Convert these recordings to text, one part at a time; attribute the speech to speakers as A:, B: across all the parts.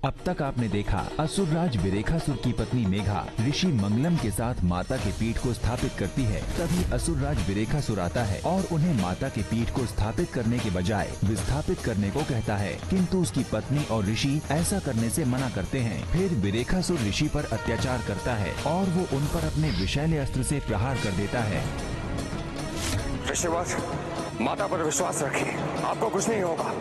A: अब तक आपने देखा असुरराज विरेखासुर की पत्नी मेघा ऋषि मंगलम के साथ माता के पीठ को स्थापित करती है। तभी असुरराज विरेखासुर आता है और उन्हें माता के पीठ को स्थापित करने के बजाय विस्थापित करने को कहता है, किंतु उसकी पत्नी और ऋषि ऐसा करने से मना करते हैं। फिर विरेखासुर ऋषि पर अत्याचार करता है और वो उन पर अपने विषैले अस्त्र से प्रहार कर देता है।
B: ऋषिवर, माता पर विश्वास रखिए, आपको कुछ नहीं होगा।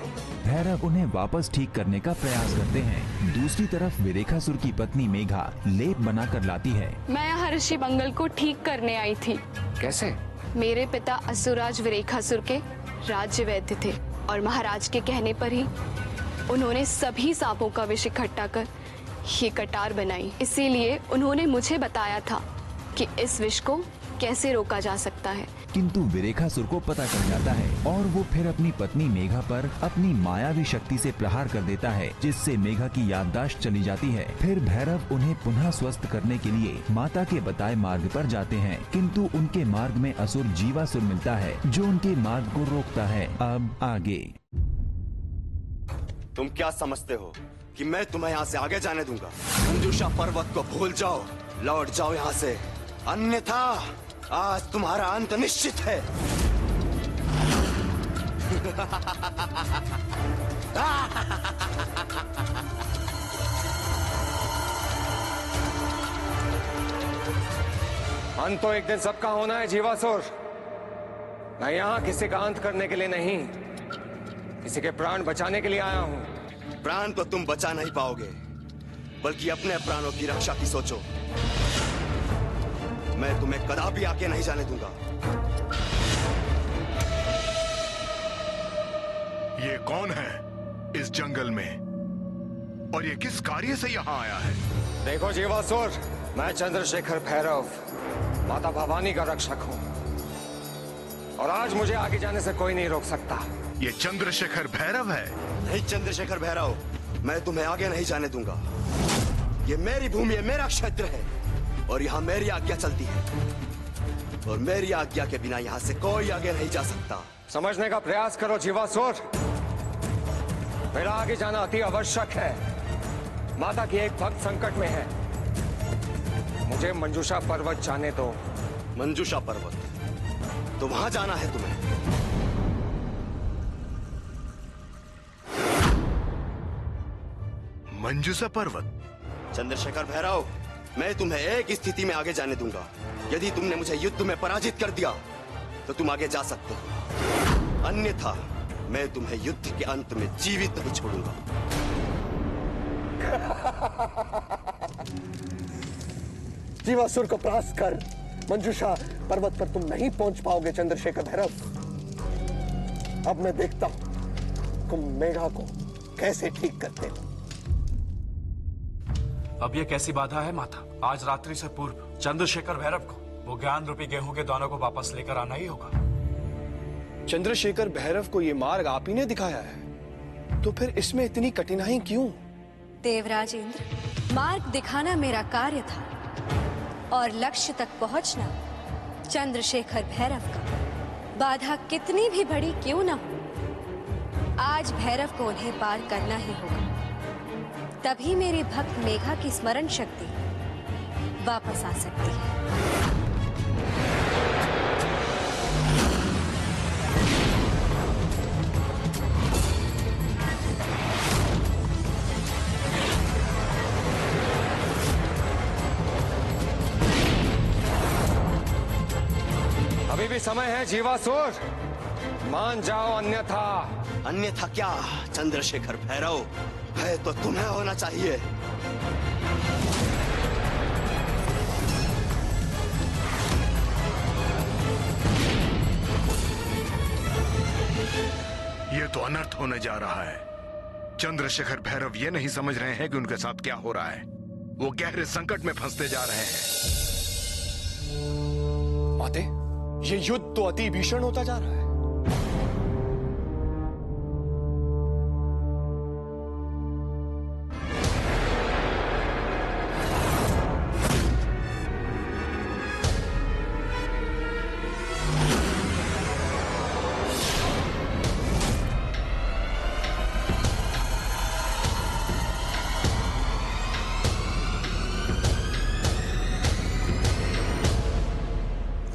A: भैरव उन्हें वापस ठीक करने का प्रयास करते हैं। दूसरी तरफ विरेखासुर की पत्नी मेघा लेप बनाकर लाती है।
C: मैं यहाँ ऋषि मंगल को ठीक करने आई थी।
B: कैसे?
C: मेरे पिता असुरराज विरेखासुर के राज्य वैद्य थे और महाराज के कहने पर ही उन्होंने सभी सांपों का विष इकट्ठा कर ये कटार बनाई। इसीलिए उन्होंने मुझे बताया था कि इस विष को कैसे रोका जा सकता है।
A: किंतु विरेखासुर को पता चल जाता है और वो फिर अपनी पत्नी मेघा पर अपनी मायावी शक्ति से प्रहार कर देता है, जिससे मेघा की याददाश्त चली जाती है। फिर भैरव उन्हें पुनः स्वस्थ करने के लिए माता के बताए मार्ग पर जाते हैं, किंतु उनके मार्ग में असुर जीवासुर मिलता है जो उनके मार्ग को रोकता है। अब आगे।
D: तुम क्या समझते हो कि मैं तुम्हें यहाँ से आगे जाने दूंगा? मंजूषा पर्वत को भूल जाओ, लौट जाओ यहाँ से, अन्यथा आज तुम्हारा अंत निश्चित है।
B: अंत तो एक दिन सबका होना है जीवासुर। मैं यहाँ किसी का अंत करने के लिए नहीं, किसी के प्राण बचाने के लिए आया हूँ।
D: प्राण तो तुम बचा नहीं पाओगे, बल्कि अपने प्राणों की रक्षा की सोचो। मैं तुम्हें कदापि आके नहीं जाने दूंगा।
E: ये कौन है इस जंगल में और ये किस कार्य से यहाँ आया है?
B: देखो जीवासुर, मैं चंद्रशेखर भैरव, माता भवानी का रक्षक हूँ और आज मुझे आगे जाने से कोई नहीं रोक सकता।
E: ये चंद्रशेखर भैरव है?
D: नहीं चंद्रशेखर भैरव, मैं तुम्हें आगे नहीं जाने दूंगा। ये मेरी भूमि है, मेरा क्षेत्र है और यहाँ मेरी आज्ञा चलती है और मेरी आज्ञा के बिना यहाँ से कोई आगे नहीं जा सकता।
B: समझने का प्रयास करो जीवासुर, मेरा आगे जाना अति आवश्यक है। माता की एक भक्त संकट में है, मुझे मंजूषा पर्वत जाने दो।
D: मंजूषा पर्वत? तो वहां जाना है तुम्हें?
E: मंजूषा पर्वत?
D: चंद्रशेखर भैरव, मैं तुम्हें एक स्थिति में आगे जाने दूंगा। यदि तुमने मुझे युद्ध में पराजित कर दिया तो तुम आगे जा सकते हो, अन्यथा मैं तुम्हें युद्ध के अंत में जीवित नहीं छोड़ूंगा।
F: जीवासुर को परास्त कर मंजूषा पर्वत पर तुम नहीं पहुंच पाओगे चंद्रशेखर भैरव। अब मैं देखता हूं तुम मेघा को कैसे ठीक करते हो।
G: अब ये कैसी बाधा है माता? आज रात्रि से पूर्व चंद्रशेखर भैरव को वो ज्ञान रूपी गेहूं के दानों को वापस लेकर आना ही होगा।
H: चंद्रशेखर भैरव को ये मार्ग आप ही ने दिखाया है, तो फिर इसमें इतनी कठिनाई क्यों?
I: देवराज इंद्र, मार्ग दिखाना मेरा कार्य था और लक्ष्य तक पहुंचना चंद्रशेखर भैरव का। बाधा कितनी भी बड़ी क्यों न हो, आज भैरव को उन्हें पार करना ही होगा। तभी मेरी भक्त मेघा की स्मरण शक्ति वापस आ सकती है।
B: अभी भी समय है जीवासुर, मान जाओ, अन्यथा।
D: अन्यथा क्या चंद्रशेखर भैरव? है तो तुम्हें होना चाहिए।
E: ये तो अनर्थ होने जा रहा है। चंद्रशेखर भैरव ये नहीं समझ रहे हैं कि उनके साथ क्या हो रहा है। वो गहरे संकट में फंसते जा रहे हैं।
H: माते, ये युद्ध तो अति भीषण होता जा रहा है।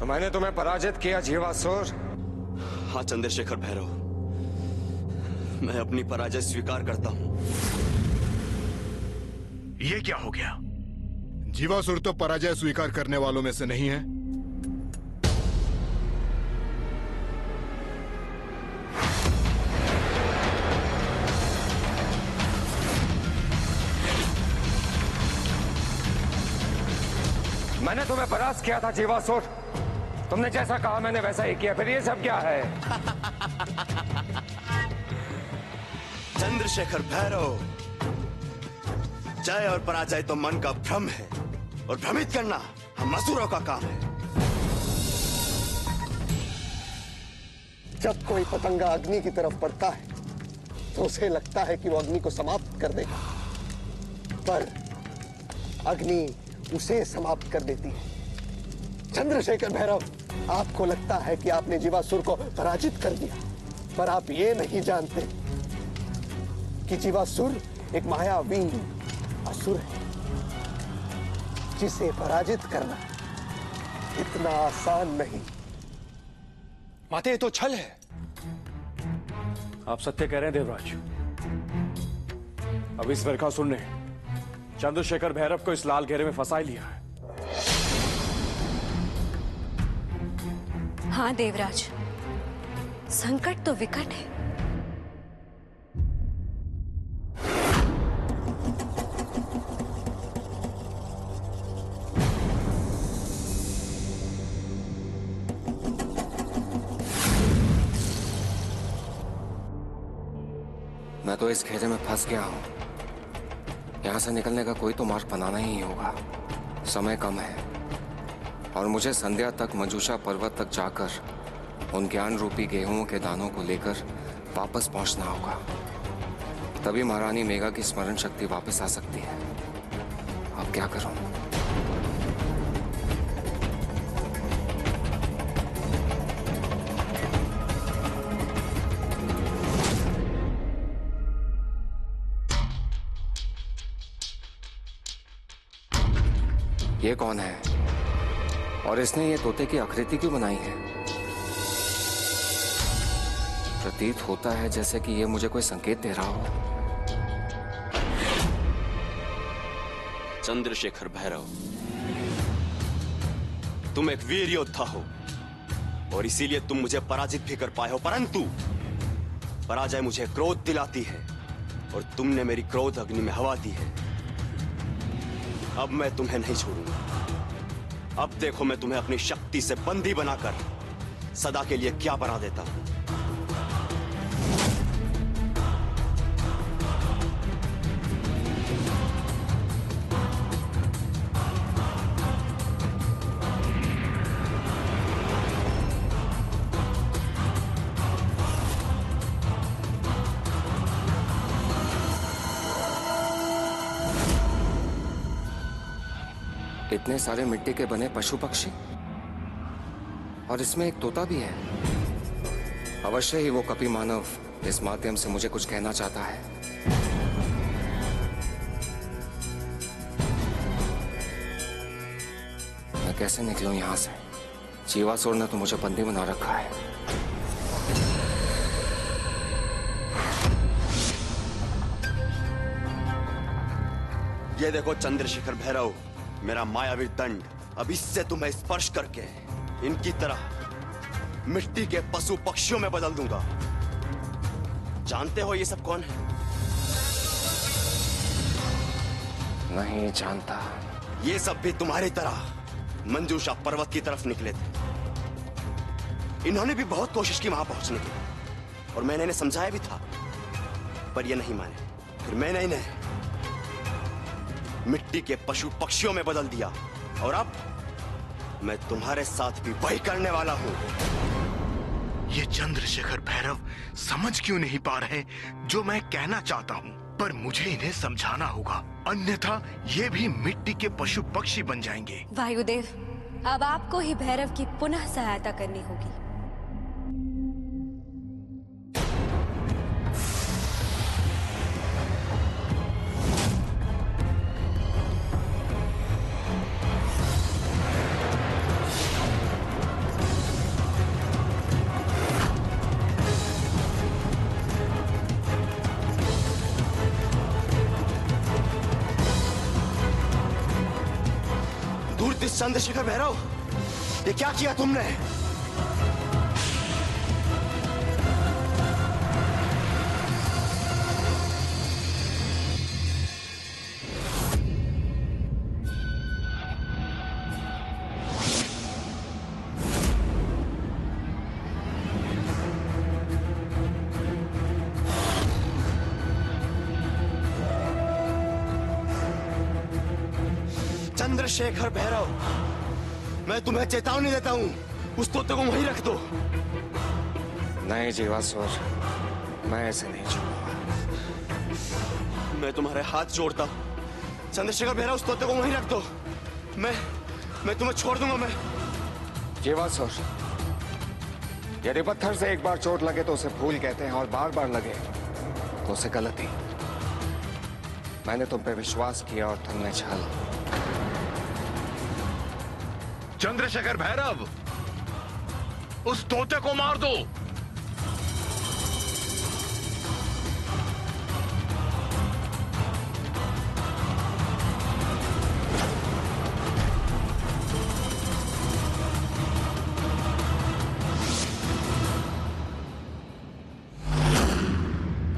B: मैंने तुम्हें पराजित किया जीवासुर।
D: हाँ चंद्रशेखर भैरव, मैं अपनी पराजय स्वीकार करता हूं।
E: ये क्या हो गया? जीवासुर तो पराजय स्वीकार करने वालों में से नहीं है।
B: मैंने तुम्हें परास्त किया था जीवासुर। तुमने जैसा कहा मैंने वैसा ही किया। फिर ये सब क्या है?
D: चंद्रशेखर भैरव, जय और पराजय तो मन का भ्रम है, और भ्रमित करना हम असुरों का काम है।
F: जब कोई पतंगा अग्नि की तरफ बढ़ता है तो उसे लगता है कि वो अग्नि को समाप्त कर देगा, पर अग्नि उसे समाप्त कर देती है। चंद्रशेखर भैरव, आपको लगता है कि आपने जीवासुर को पराजित कर दिया, पर आप ये नहीं जानते कि जीवासुर एक मायावी असुर है, जिसे पराजित करना इतना आसान नहीं।
H: माते, ये तो छल है।
G: आप सत्य कह रहे हैं देवराज। अब इस वृकासुर ने चंद्रशेखर भैरव को इस लाल घेरे में फंसा लिया है।
I: हाँ देवराज, संकट तो विकट है।
B: मैं तो इस घेरे में फंस गया हूं। यहां से निकलने का कोई तो मार्ग बनाना ही होगा। समय कम है और मुझे संध्या तक मंजूषा पर्वत तक जाकर उन ज्ञान रूपी गेहूं के दानों को लेकर वापस पहुंचना होगा। तभी महारानी मेघा की स्मरण शक्ति वापस आ सकती है। अब क्या करूं? ये कौन है और इसने ये तोते की आकृति क्यों बनाई है? प्रतीत होता है जैसे कि ये मुझे कोई संकेत दे रहा हो।
D: चंद्रशेखर भैरव, तुम एक वीर योद्धा हो और इसीलिए तुम मुझे पराजित भी कर पाए हो, परंतु पराजय मुझे क्रोध दिलाती है और तुमने मेरी क्रोध अग्नि में हवा दी है। अब मैं तुम्हें नहीं छोड़ूंगा। अब देखो मैं तुम्हें अपनी शक्ति से बंदी बनाकर सदा के लिए क्या बना देता हूं।
B: इतने सारे मिट्टी के बने पशु पक्षी और इसमें एक तोता भी है। अवश्य ही वो कपि मानव इस माध्यम से मुझे कुछ कहना चाहता है। मैं कैसे निकलूं यहां से? जीवासुर ने तो मुझे बंदी बना रखा है।
D: ये देखो चंद्रशेखर भैरव, मेरा मायावी दंड अब इससे तुम्हें स्पर्श करके इनकी तरह मिट्टी के पशु पक्षियों में बदल दूंगा। जानते हो ये सब कौन है?
B: नहीं जानता।
D: ये सब भी तुम्हारी तरह मंजूषा पर्वत की तरफ निकले थे। इन्होंने भी बहुत कोशिश की वहां पहुंचने की और मैंने इन्हें समझाया भी था, पर ये नहीं माने। फिर मैंने इन्हें मिट्टी के पशु पक्षियों में बदल दिया और अब मैं तुम्हारे साथ भी वही करने वाला हूं।
E: ये चंद्रशेखर भैरव समझ क्यों नहीं पा रहे जो मैं कहना चाहता हूँ? पर मुझे इन्हें समझाना होगा, अन्यथा ये भी मिट्टी के पशु पक्षी बन जाएंगे।
I: वायुदेव, अब आपको ही भैरव की पुनः सहायता करनी होगी।
D: दिस चंद्रशेखर भैरव, ये क्या किया तुमने? चंद्रशेखर भैरव, मैं तुम्हें चेतावनी देता हूं, उस तोते को वहीं रख दो।
B: नहीं जीवासुर, मैं ऐसे नहीं छोड़ूंगा।
D: मैं तुम्हारे हाथ जोड़ता हूं, चंद्रशेखर भैरव, उस तोते को वहीं रख दो। मैं तुम्हें छोड़ दूंगा। मैं
B: जीवासुर, यदि पत्थर से एक बार चोट लगे तो उसे फूल कहते हैं, और बार बार लगे तो उसे गलती। मैंने तुम पे विश्वास किया और तुमने छल।
E: चंद्रशेखर भैरव, उस तोते को मार दो।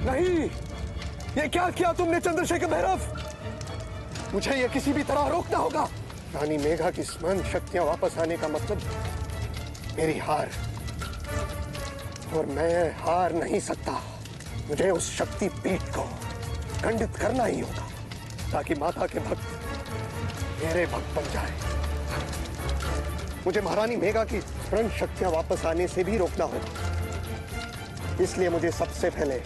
F: नहीं, ये क्या किया तुमने चंद्रशेखर भैरव? मुझे ये किसी भी तरह रोकना होगा। रानी मेघा की स्मरण शक्तियां वापस आने का मतलब मेरी हार, और मैं हार नहीं सकता। मुझे उस शक्ति पीठ को खंडित करना ही होगा, ताकि माता के भक्त मेरे भक्त बन जाए। मुझे महारानी मेघा की स्मरण शक्तियां वापस आने से भी रोकना होगा। इसलिए मुझे सबसे पहले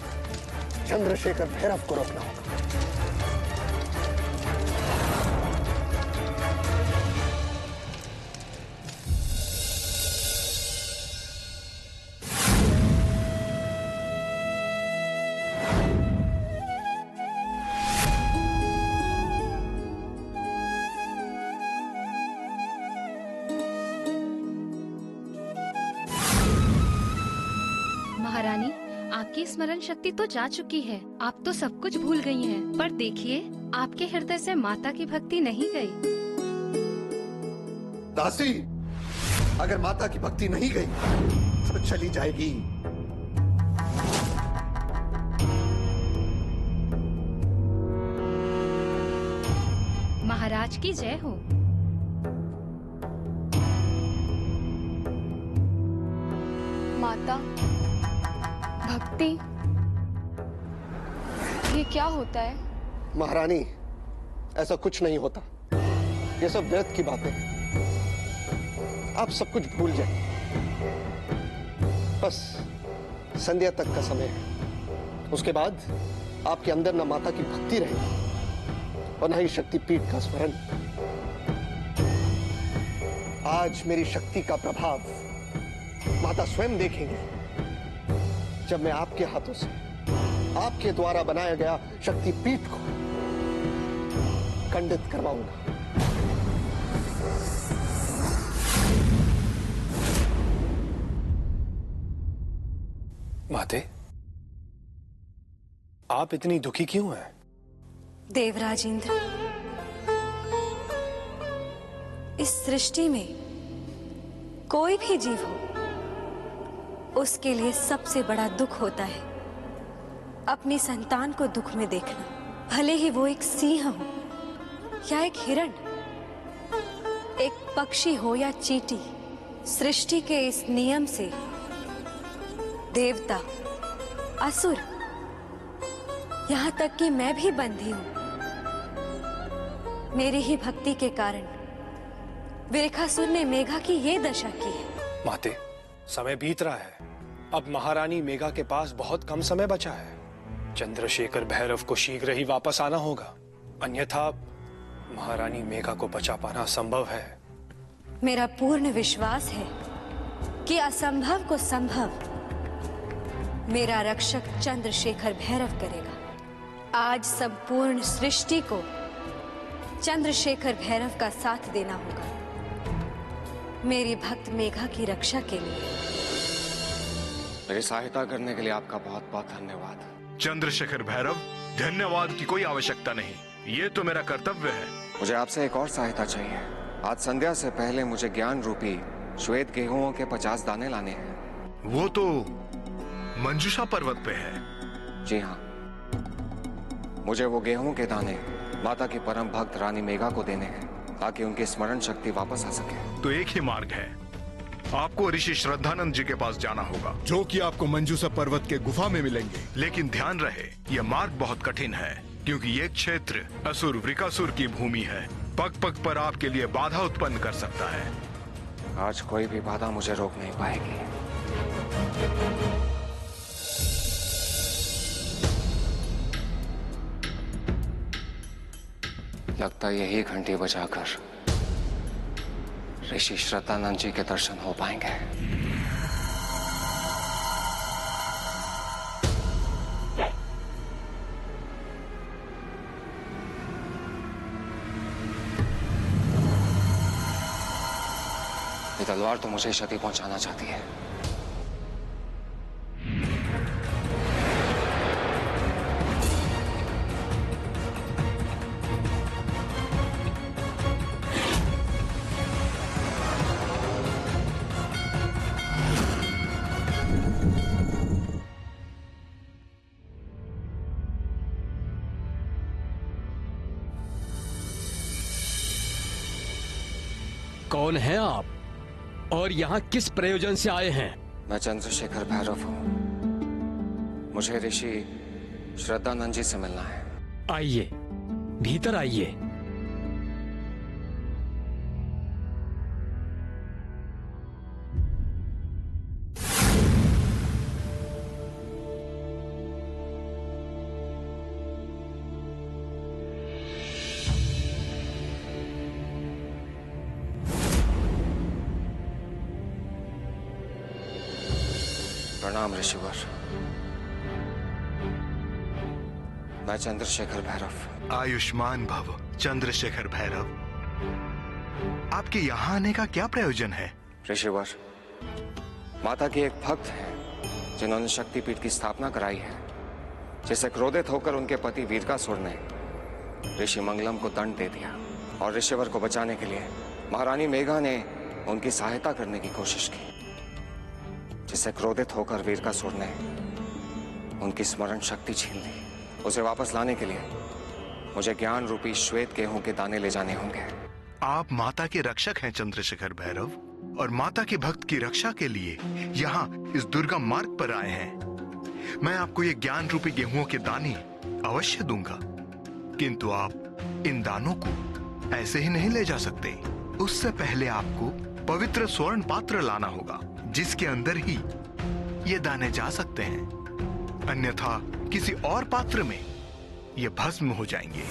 F: चंद्रशेखर भैरव को रोकना होगा।
J: महारानी, आपकी स्मरण शक्ति तो जा चुकी है। आप तो सब कुछ भूल गई हैं। पर देखिए, आपके हृदय से माता की भक्ति नहीं गई।
F: दासी, अगर माता की भक्ति नहीं गई तो चली जाएगी।
J: महाराज की जय हो।
C: माता, भक्ति, ये क्या होता है?
F: महारानी, ऐसा कुछ नहीं होता। ये सब व्यर्थ की बातें हैं। आप सब कुछ भूल जाए। बस संध्या तक का समय है। उसके बाद आपके अंदर न माता की भक्ति रहेगी और न ही शक्तिपीठ का स्मरण। आज मेरी शक्ति का प्रभाव माता स्वयं देखेंगी, जब मैं आपके हाथों से आपके द्वारा बनाया गया शक्तिपीठ को खंडित करवाऊंगा।
H: माते, आप इतनी दुखी क्यों हैं?
I: देवराज इंद्र, इस सृष्टि में कोई भी जीव हो, उसके लिए सबसे बड़ा दुख होता है अपनी संतान को दुख में देखना। भले ही वो एक सिंह हो या एक हिरण, एक पक्षी हो या चींटी, सृष्टि के इस नियम से देवता, असुर, यहां तक कि मैं भी बंधी हूं। मेरी ही भक्ति के कारण विरेखासुर ने मेघा की ये दशा की है।
H: माते, समय बीत रहा है। अब महारानी मेघा के पास बहुत कम समय बचा है। चंद्रशेखर भैरव को शीघ्र ही वापस आना होगा, अन्यथा महारानी मेघा को बचा पाना असंभव है।
I: मेरा पूर्ण विश्वास है कि असंभव को संभव मेरा रक्षक चंद्रशेखर भैरव करेगा। आज संपूर्ण सृष्टि को चंद्रशेखर भैरव का साथ देना होगा, मेरी भक्त मेघा की रक्षा के लिए।
B: मेरी सहायता करने के लिए आपका बहुत बहुत धन्यवाद।
E: चंद्रशेखर भैरव, धन्यवाद की कोई आवश्यकता नहीं, ये तो मेरा कर्तव्य है।
B: मुझे आपसे एक और सहायता चाहिए। आज संध्या से पहले मुझे ज्ञान रूपी श्वेत गेहूं के 50 दाने लाने हैं।
E: वो तो मंजूषा पर्वत पे है।
B: जी हाँ, मुझे वो गेहूं के दाने माता की परम भक्त रानी मेघा को देने हैं ताकि उनकी स्मरण शक्ति वापस आ सके।
E: तो एक ही मार्ग है, आपको ऋषि श्रद्धानंद जी के पास जाना होगा, जो कि आपको मंजूषा पर्वत के गुफा में मिलेंगे। लेकिन ध्यान रहे, यह मार्ग बहुत कठिन है क्योंकि ये क्षेत्र असुर वृकासुर की भूमि है। पग पग पर आपके लिए बाधा उत्पन्न कर सकता है।
B: आज कोई भी बाधा मुझे रोक नहीं पाएगी। लगता यही घंटी बजाकर ऋषि श्रद्धानंद जी के दर्शन हो पाएंगे। ये तलवार तो मुझे क्षति पहुंचाना चाहती है।
K: कौन हैं आप और यहाँ किस प्रयोजन से आए हैं?
B: मैं चंद्रशेखर भैरव हूँ। मुझे ऋषि श्रद्धानंद जी से मिलना है।
K: आइए, भीतर आइए।
B: प्रणाम ऋषिवर। मैं चंद्रशेखर भैरव।
E: आयुष्मान भव चंद्रशेखर भैरव। आपके यहाँ आने का क्या प्रयोजन है?
B: ऋषिवर, माता के एक भक्त हैं जिन्होंने शक्तिपीठ की स्थापना कराई है, जिसे क्रोधित होकर उनके पति वीरकासुर ने ऋषि मंगलम को दंड दे दिया और ऋषिवर को बचाने के लिए महारानी मेघा ने उनकी सहायता करने की कोशिश की, जिससे क्रोधित होकर वीरकासुर ने उनकी स्मरण शक्ति छीन ली। उसे वापस लाने के लिए मुझे ज्ञान रूपी श्वेत गेहूं के दाने ले जाने होंगे।
E: आप माता के रक्षक हैं चंद्रशेखर भैरव, और माता के भक्त की रक्षा के लिए यहाँ इस दुर्गम मार्ग पर आए हैं। मैं आपको ये ज्ञान रूपी गेहूं के दाने अवश्य दूंगा, किंतु आप इन दानों को ऐसे ही नहीं ले जा सकते। उससे पहले आपको पवित्र स्वर्ण पात्र लाना होगा, जिसके अंदर ही ये दाने जा सकते हैं, अन्यथा किसी और पात्र में ये भस्म हो जाएंगे।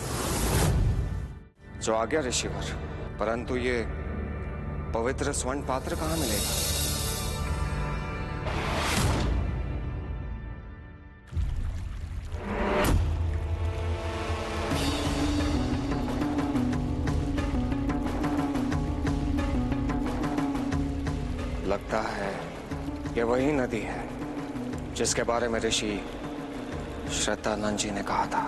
B: जो आज्ञा ऋषिवर, परंतु ये पवित्र स्वर्ण पात्र कहाँ मिलेगा? लगता है ये वही नदी है जिसके बारे में ऋषि श्रद्धानंद जी ने कहा था।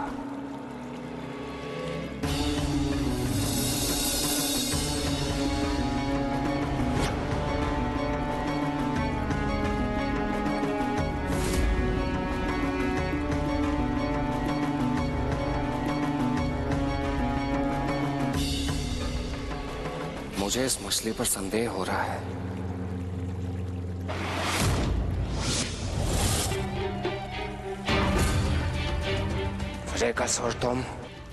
B: मुझे इस मछली पर संदेह हो रहा है। वृकासुर, तुम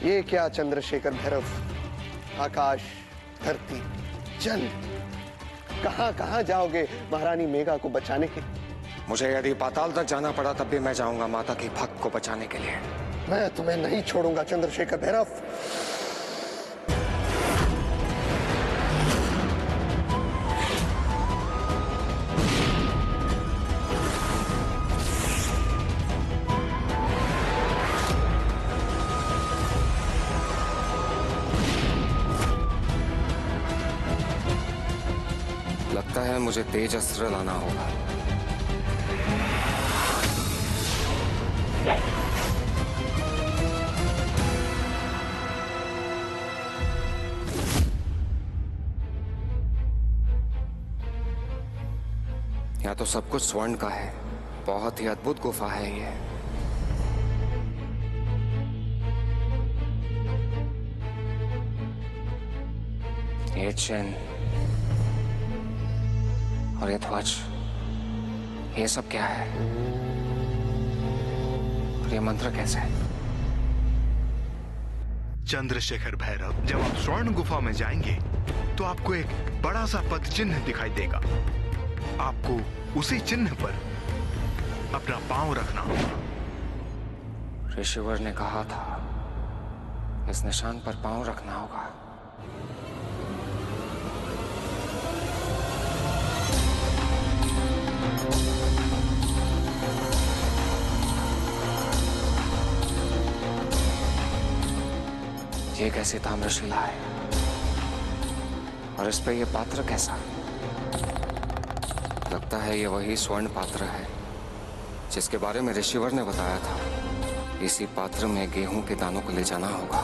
F: ये क्या चंद्रशेखर भैरव? आकाश, धरती, जल, कहां कहां जाओगे महारानी मेघा को बचाने के?
B: मुझे यदि पाताल तक जाना पड़ा तब भी मैं जाऊंगा माता की भक्त को बचाने के लिए।
F: मैं तुम्हें नहीं छोड़ूंगा चंद्रशेखर भैरव।
B: लगता है मुझे तेज अस्त्र लाना होगा। यहाँ तो सब कुछ स्वर्ण का है। बहुत ही अद्भुत गुफा है ये। ये चिन्ह और ये ध्वज, ये सब क्या है? और ये मंत्र कैसे है?
E: चंद्रशेखर भैरव, जब आप स्वर्ण गुफा में जाएंगे तो आपको एक बड़ा सा पद चिन्ह दिखाई देगा। आपको उसी चिन्ह पर अपना पांव रखना होगा।
B: ऋषिवर ने कहा था इस निशान पर पांव रखना होगा। ये कैसी ताम्रशिला है और इस पे ये पात्र कैसा? लगता है ये वही स्वर्ण पात्र है जिसके बारे में ऋषिवर ने बताया था। इसी पात्र में गेहूं के दानों को ले जाना होगा।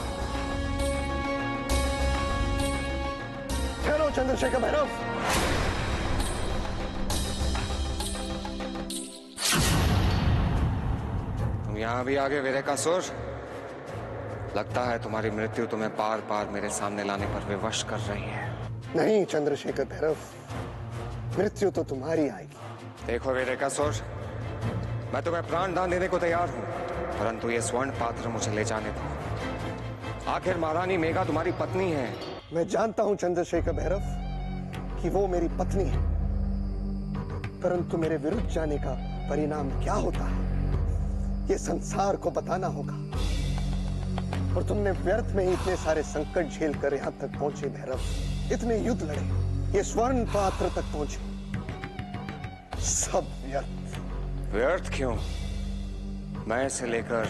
F: ठहरो चंद्रशेखर भैरव।
B: तुम यहां भी आगे वीरेकासुर? लगता है तुम्हारी मृत्यु तुम्हें बार बार मेरे सामने लाने पर विवश कर रही है।
F: नहीं चंद्रशेखर भैरव, मृत्यु तो तुम्हारी आएगी।
B: देखो वीरेकासुर, मैं तुम्हें प्राण दान देने को तैयार हूं, परंतु ये स्वर्ण पात्र मुझे ले जाने दो। आखिर महारानी मेघा तुम्हारी पत्नी है।
F: मैं जानता हूं चंद्रशेखर भैरव कि वो मेरी पत्नी है, परंतु मेरे विरुद्ध जाने का परिणाम क्या होता है ये संसार को बताना होगा। और तुमने व्यर्थ में ही इतने सारे संकट झेल कर यहां तक पहुंचे भैरव। इतने युद्ध लड़े, ये स्वर्ण पात्र तक पहुंचे, सब व्यर्थ।
B: व्यर्थ क्यों? मैं इसे लेकर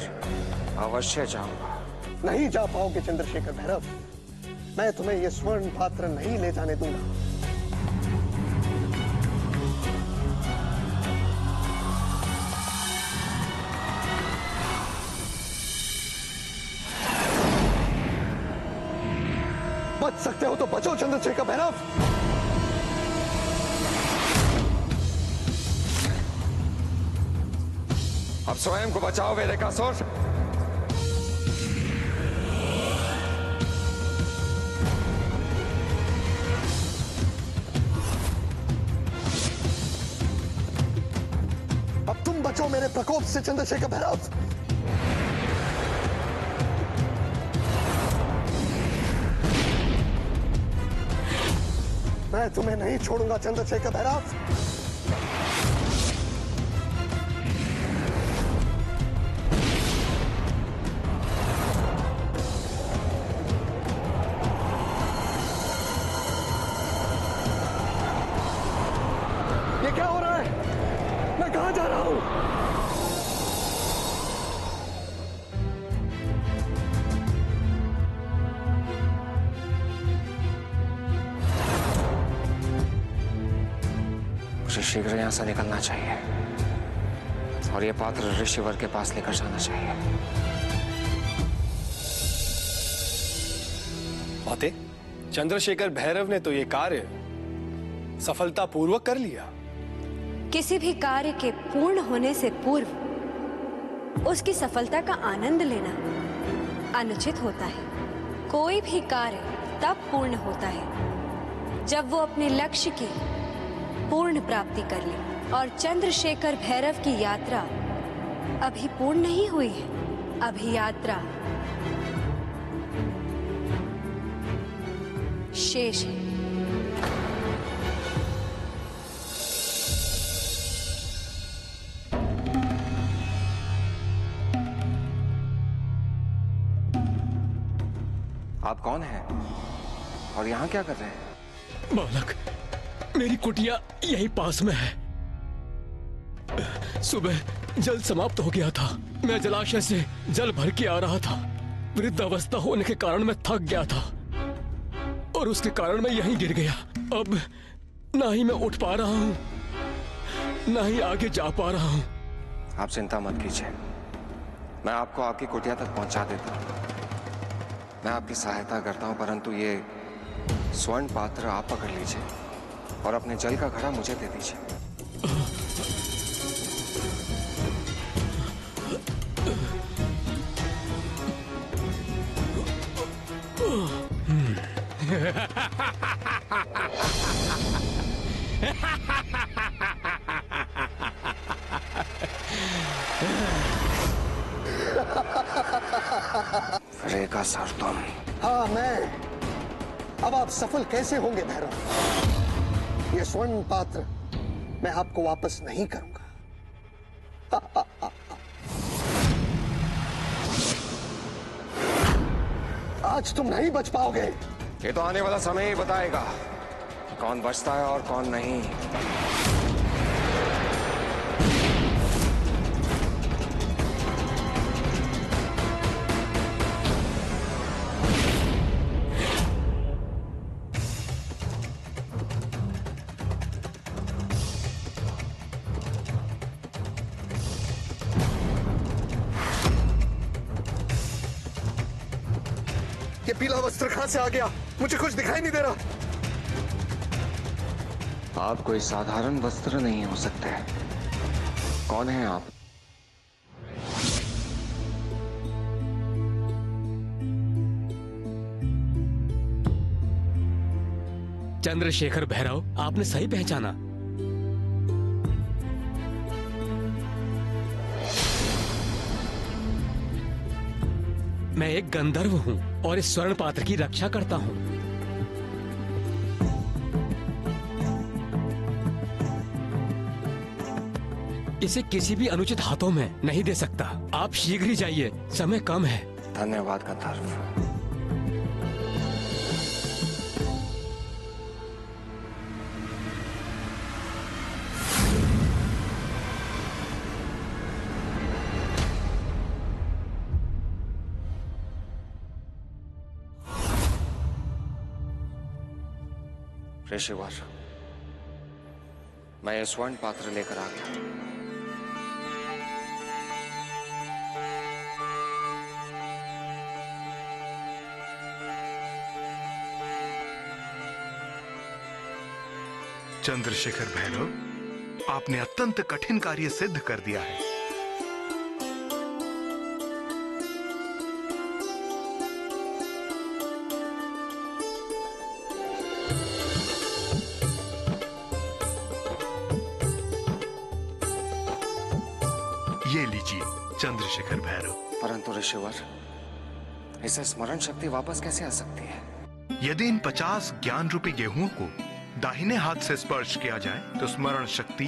B: अवश्य जाऊंगा।
F: नहीं जा पाओगे चंद्रशेखर भैरव। मैं तुम्हें ये स्वर्ण पात्र नहीं ले जाने दूंगा। बच सकते हो तो बचो चंद्रशेखर भैरव।
B: अब स्वयं को बचाओ वीरेकासुर।
F: अब तुम बचो मेरे प्रकोप से चंद्रशेखर भैरव। मैं तुम्हें नहीं छोड़ूंगा चंद्रशेखर भैरव। ये क्या हो रहा है? मैं कहां जा रहा हूं?
B: मुझे शीघ्र यहां से निकलना चाहिए और ये पात्र ऋषिवर के पास लेकर जाना चाहिए।
H: माते, चंद्रशेखर भैरव ने तो ये कार्य सफलतापूर्वक कर लिया।
I: किसी भी कार्य के पूर्ण होने से पूर्व उसकी सफलता का आनंद लेना अनुचित होता है। कोई भी कार्य तब पूर्ण होता है जब वो अपने लक्ष्य की पूर्ण प्राप्ति कर ले। और चंद्रशेखर भैरव की यात्रा अभी पूर्ण नहीं हुई है। अभी यात्रा शेष है।
B: आप कौन हैं और यहाँ क्या कर रहे हैं?
K: बालक, मेरी कुटिया यही पास में है। सुबह जल समाप्त हो गया था। मैं जलाशय से जल भर के आ रहा था। वृद्ध अवस्था होने के कारण मैं थक गया था और उसके कारण मैं यहीं गिर गया। अब ना ही मैं उठ पा रहा हूँ, ना ही आगे जा पा रहा हूँ।
B: आप चिंता मत कीजिए, मैं आपको आपकी कुटिया तक पहुंचा देता हूँ। मैं आपकी सहायता करता हूँ, परंतु ये स्वर्ण पात्र आप पकड़ लीजिए और अपने जल का घड़ा मुझे दे दीजिए। रेखा सर तुम।
F: हाँ मैं। अब आप सफल कैसे होंगे भैरव? ये स्वर्ण पात्र मैं आपको वापस नहीं करूंगा। आज तुम नहीं बच पाओगे।
B: ये तो आने वाला समय ही बताएगा कौन बचता है और कौन नहीं।
F: ये पीला वस्त्र कहां से आ गया? मुझे कुछ दिखाई नहीं दे रहा।
B: आप कोई साधारण वस्त्र नहीं हो सकते। कौन है आप?
K: चंद्रशेखर भैरव, आपने सही पहचाना। मैं एक गंधर्व हूं और इस स्वर्ण पात्र की रक्षा करता हूं। इसे किसी भी अनुचित हाथों में नहीं दे सकता। आप शीघ्र ही जाइए, समय कम है।
B: धन्यवाद गंधर्व। ऋषिवर, मैं ये स्वर्ण पात्र लेकर आ गया।
E: चंद्रशेखर भैरव, आपने अत्यंत कठिन कार्य सिद्ध कर दिया है। ये लीजिए चंद्रशेखर भैरव।
B: परंतु ऋषिवर, इसे स्मरण शक्ति वापस कैसे आ सकती है?
E: यदि इन 50 ज्ञान रूपी गेहूं को दाहिने हाथ से स्पर्श किया जाए तो स्मरण शक्ति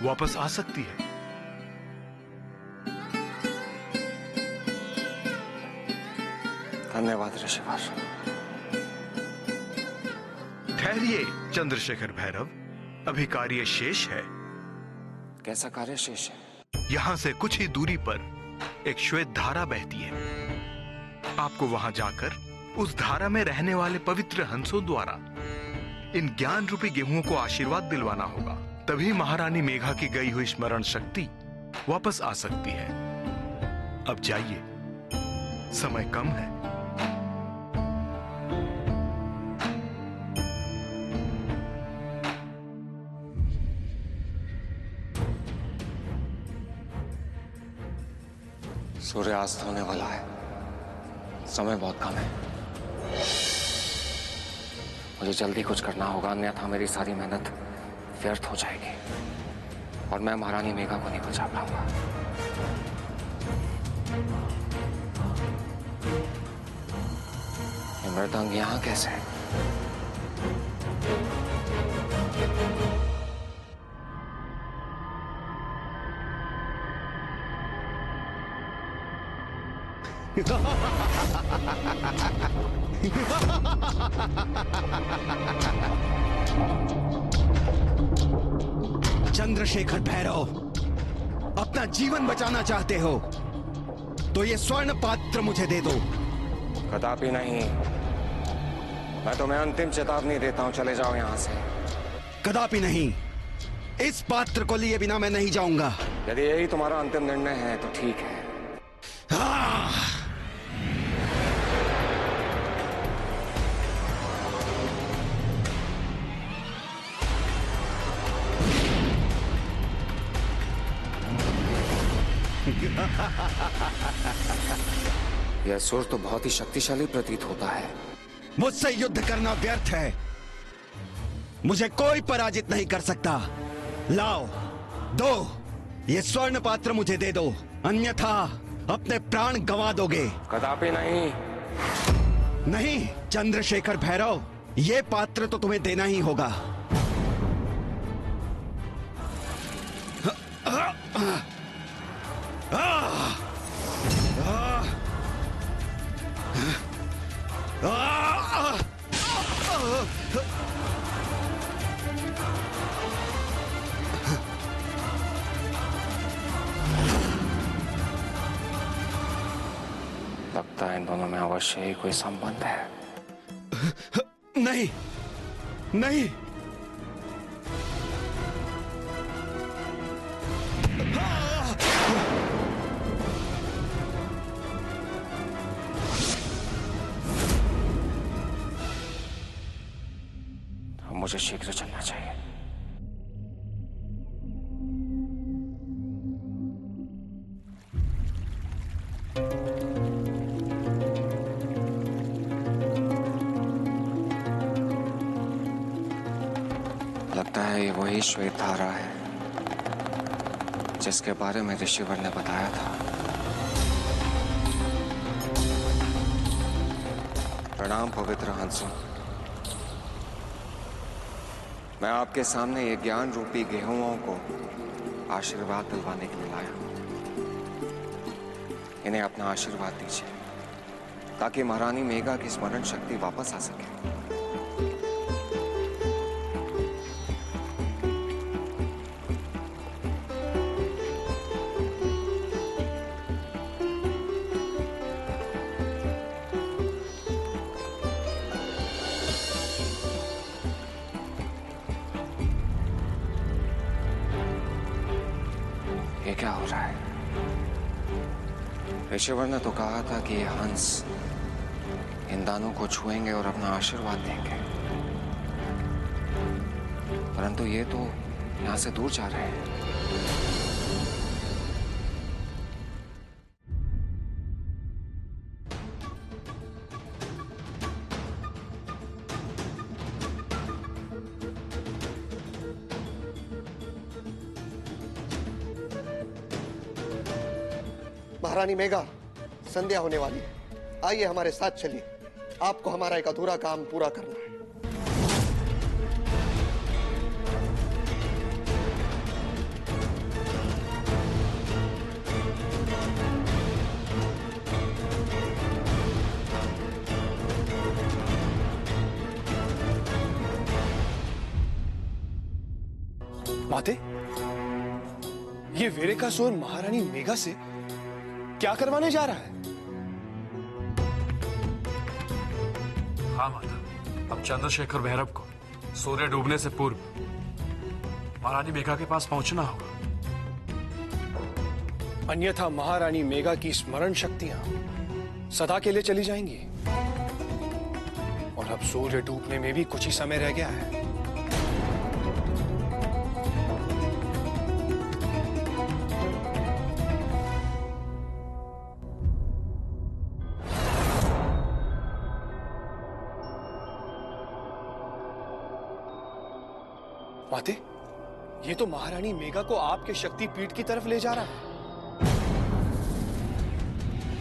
E: वापस आ सकती है।
B: धन्यवाद ऋषिवर।
E: ठहरिए चंद्रशेखर भैरव, अभी कार्य शेष है।
B: कैसा कार्य शेष है?
E: यहां से कुछ ही दूरी पर एक श्वेत धारा बहती है। आपको वहां जाकर उस धारा में रहने वाले पवित्र हंसों द्वारा इन ज्ञान रूपी गेहूं को आशीर्वाद दिलवाना होगा। तभी महारानी मेघा की गई हुई स्मरण शक्ति वापस आ सकती है। अब जाइए, समय कम है।
B: सूर्यास्त होने वाला है, समय बहुत कम है। मुझे जल्दी कुछ करना होगा, अन्यथा मेरी सारी मेहनत व्यर्थ हो जाएगी और मैं महारानी मेघा को नहीं बचा पाऊंगा। ये मृदंग यहां कैसे है?
L: चंद्रशेखर भैरव, अपना जीवन बचाना चाहते हो तो ये स्वर्ण पात्र मुझे दे दो।
B: कदापि नहीं। मैं तुम्हें अंतिम चेतावनी देता हूं, चले जाओ यहां से।
L: कदापि नहीं। इस पात्र को लिए बिना मैं नहीं जाऊंगा।
B: यदि यही तुम्हारा अंतिम निर्णय है तो ठीक है। यह असुर तो बहुत ही शक्तिशाली प्रतीत होता है।
L: मुझसे युद्ध करना व्यर्थ है। मुझे कोई पराजित नहीं कर सकता। लाओ, दो ये स्वर्ण पात्र मुझे दे दो, अन्यथा अपने प्राण गंवा दोगे।
B: कदापि नहीं।
L: नहीं चंद्रशेखर भैरव, ये पात्र तो तुम्हें देना ही होगा।
B: लगता है इन दोनों में अवश्य ही कोई संबंध है।
L: नहीं नहीं,
B: मुझे शीघ्र चलना चाहिए। लगता है ये वही श्वेत धारा है जिसके बारे में ऋषिवर ने बताया था। प्रणाम पवित्र हंसों। मैं आपके सामने ये ज्ञान रूपी गेहुओं को आशीर्वाद दिलवाने के लिए लाया हूं। इन्हें अपना आशीर्वाद दीजिए ताकि महारानी मेघा की स्मरण शक्ति वापस आ सके। ये क्या हो रहा है? ऋषिवर ने तो कहा था कि ये हंस इन दानों को छुएंगे और अपना आशीर्वाद देंगे, परंतु ये तो यहां से दूर जा रहे हैं।
F: महारानी मेघा, संध्या होने वाली है। आइए हमारे साथ चलिए, आपको हमारा एक अधूरा काम पूरा करना है।
H: माते, ये वेरेकासुर महारानी मेघा से क्या करवाने जा रहा है?
G: हाँ माता, अब चंद्रशेखर भैरव को सूर्य डूबने से पूर्व महारानी मेघा के पास पहुंचना होगा।
H: अन्यथा महारानी मेघा की स्मरण शक्तियां सदा के लिए चली जाएंगी और अब सूर्य डूबने में भी कुछ ही समय रह गया है। माते, ये तो महारानी मेघा को आपके शक्ति पीठ की तरफ ले जा रहा है।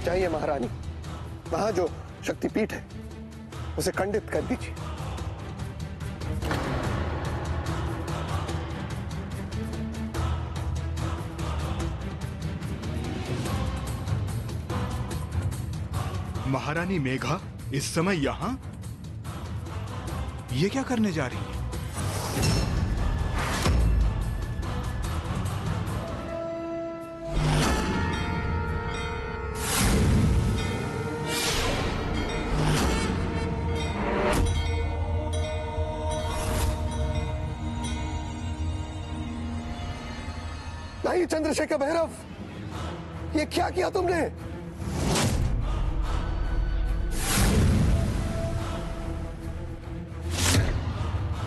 F: चाहिए महारानी, वहां जो शक्तिपीठ है उसे खंडित कर दीजिए।
E: महारानी मेघा इस समय यहां? ये क्या करने जा रही है?
F: नहीं चंद्रशेखर भैरव, ये क्या किया तुमने?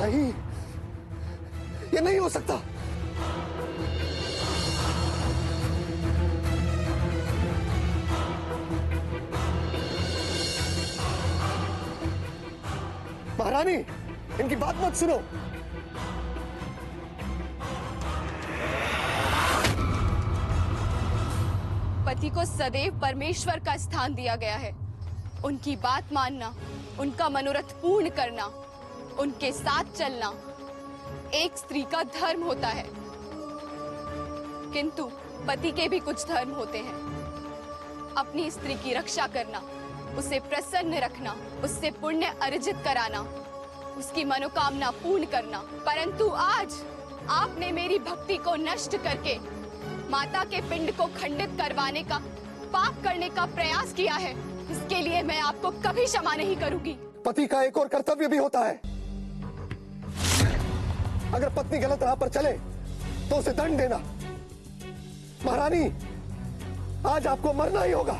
F: नहीं, ये नहीं हो सकता। महारानी, इनकी बात मत सुनो।
C: पति को सदैव परमेश्वर का स्थान दिया गया है। उनकी बात मानना, उनका मनोरथ पूर्ण करना, उनके साथ चलना एक स्त्री का धर्म होता है। किंतु पति के भी कुछ धर्म होते हैं। अपनी स्त्री की रक्षा करना, उसे प्रसन्न रखना, उससे पुण्य अर्जित कराना, उसकी मनोकामना पूर्ण करना। परंतु आज आपने मेरी भक्ति को नष्ट करके माता के पिंड को खंडित करवाने का, पाप करने का प्रयास किया है। इसके लिए मैं आपको कभी क्षमा नहीं करूंगी।
F: पति का एक और कर्तव्य भी होता है। अगर पत्नी गलत राह पर चले तो उसे दंड देना। महारानी, आज आपको मरना ही होगा।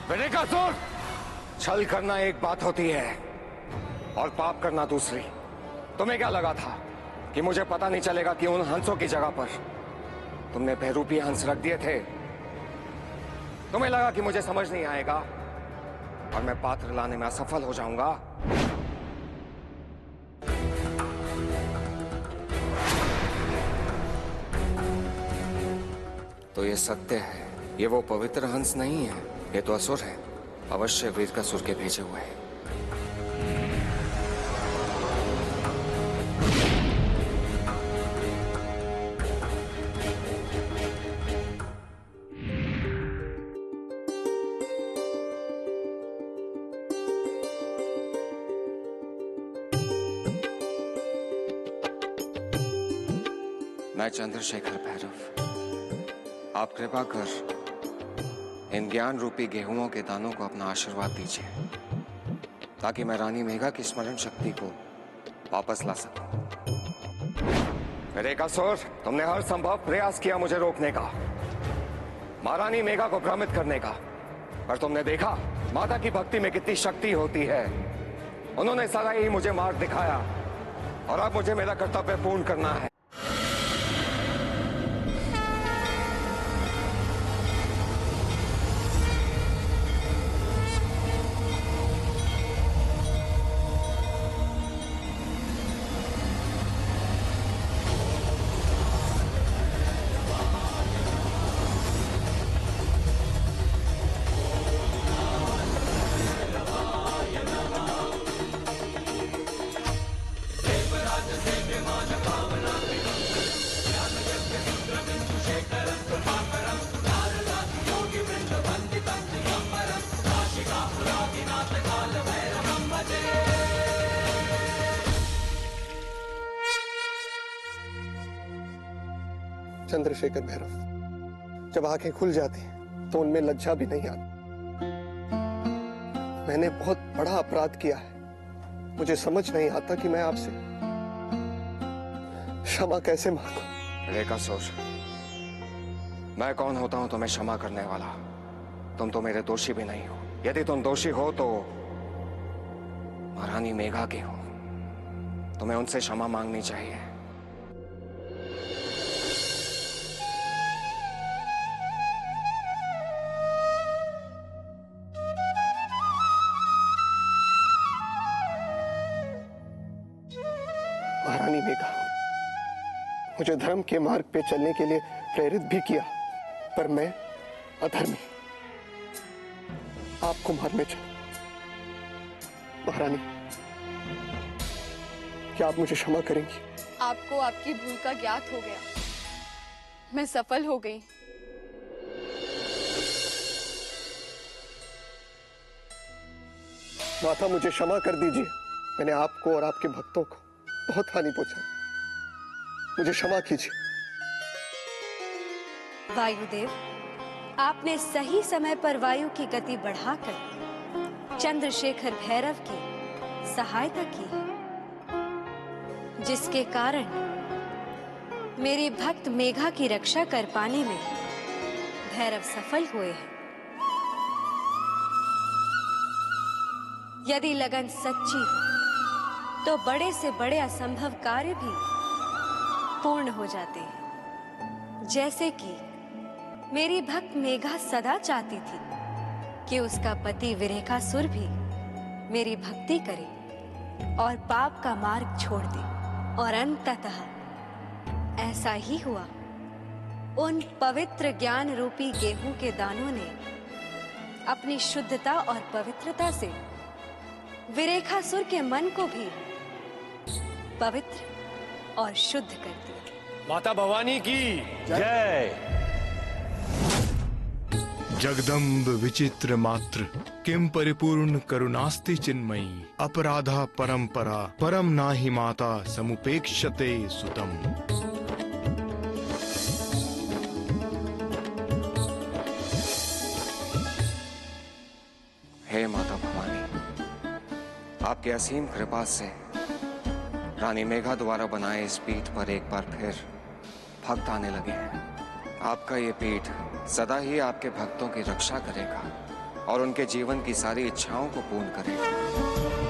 B: वेरेकासुर, छल करना एक बात होती है और पाप करना दूसरी। तुम्हें क्या लगा था कि मुझे पता नहीं चलेगा कि उन हंसों की जगह पर तुमने बहरूपी हंस रख दिए थे? तुम्हें लगा कि मुझे समझ नहीं आएगा और मैं पात्र लाने में असफल हो जाऊंगा? तो ये सत्य है, ये वो पवित्र हंस नहीं है, ये तो असुर है। अवश्य वीरकासुर के भेजे हुए हैं। मैं चंद्रशेखर भैरव, आप कृपा कर इन ज्ञान रूपी गेहूंओं के दानों को अपना आशीर्वाद दीजिए, ताकि मैं रानी मेघा की स्मरण शक्ति को वापस ला सकूं। वेरेकासुर, तुमने हर संभव प्रयास किया मुझे रोकने का, महारानी मेघा को भ्रमित करने का, पर तुमने देखा माता की भक्ति में कितनी शक्ति होती है। उन्होंने सदा ही मुझे मार्ग दिखाया और अब मुझे मेरा कर्तव्य पूर्ण करना है।
F: चंद्रशेखर भैरव, जब आंखें खुल जाती तो उनमें लज्जा भी नहीं आती। मैंने बहुत बड़ा अपराध किया है। मुझे समझ नहीं आता कि मैं आपसे क्षमा कैसे मांगूं।
B: वेरेकासुर, मैं कौन होता हूं तुम्हें क्षमा करने वाला? तुम तो मेरे दोषी भी नहीं हो। यदि तुम दोषी हो तो महारानी मेघा के हो, तुम्हें उनसे क्षमा मांगनी चाहिए।
F: महारानी मेघा मुझे धर्म के मार्ग पे चलने के लिए प्रेरित भी किया, पर मैं अधर्मी आपको मारने चला। महारानी, क्या आप मुझे क्षमा करेंगी?
C: आपको आपकी भूल का ज्ञात हो गया। मैं सफल हो गई।
F: माता, मुझे क्षमा कर दीजिए। मैंने आपको और आपके भक्तों को बहुत हानि पहुंचाई। मुझे क्षमा कीजिए।
I: वायुदेव, आपने सही समय पर वायु की गति बढ़ाकर चंद्रशेखर भैरव की सहायता की है, जिसके कारण मेरी भक्त मेघा की रक्षा कर पाने में भैरव सफल हुए हैं। यदि लगन सच्ची हो तो बड़े से बड़े असंभव कार्य भी पूर्ण हो जाते हैं। जैसे कि मेरी भक्त मेघा सदा चाहती थी कि उसका पति विरेखासुर भी मेरी भक्ति करे और पाप का मार्ग छोड़ दे। और अंततः ऐसा ही हुआ। उन पवित्र ज्ञान रूपी गेहूं के दानों ने अपनी शुद्धता और पवित्रता से विरेखासुर के मन को भी पवित्र और शुद्ध कर दिया।
H: माता भवानी की
B: जय।
E: जगदम्ब विचित्र मात्र किम परिपूर्ण करुणास्ति चिन्मयी अपराधा परंपरा परम नाहि माता समुपेक्षते सुतम।
B: हे माता भवानी, आपके असीम कृपा से रानी मेघा द्वारा बनाए इस पीठ पर एक बार फिर भक्त आने लगे हैं। आपका ये पीठ सदा ही आपके भक्तों की रक्षा करेगा और उनके जीवन की सारी इच्छाओं को पूर्ण करेगा।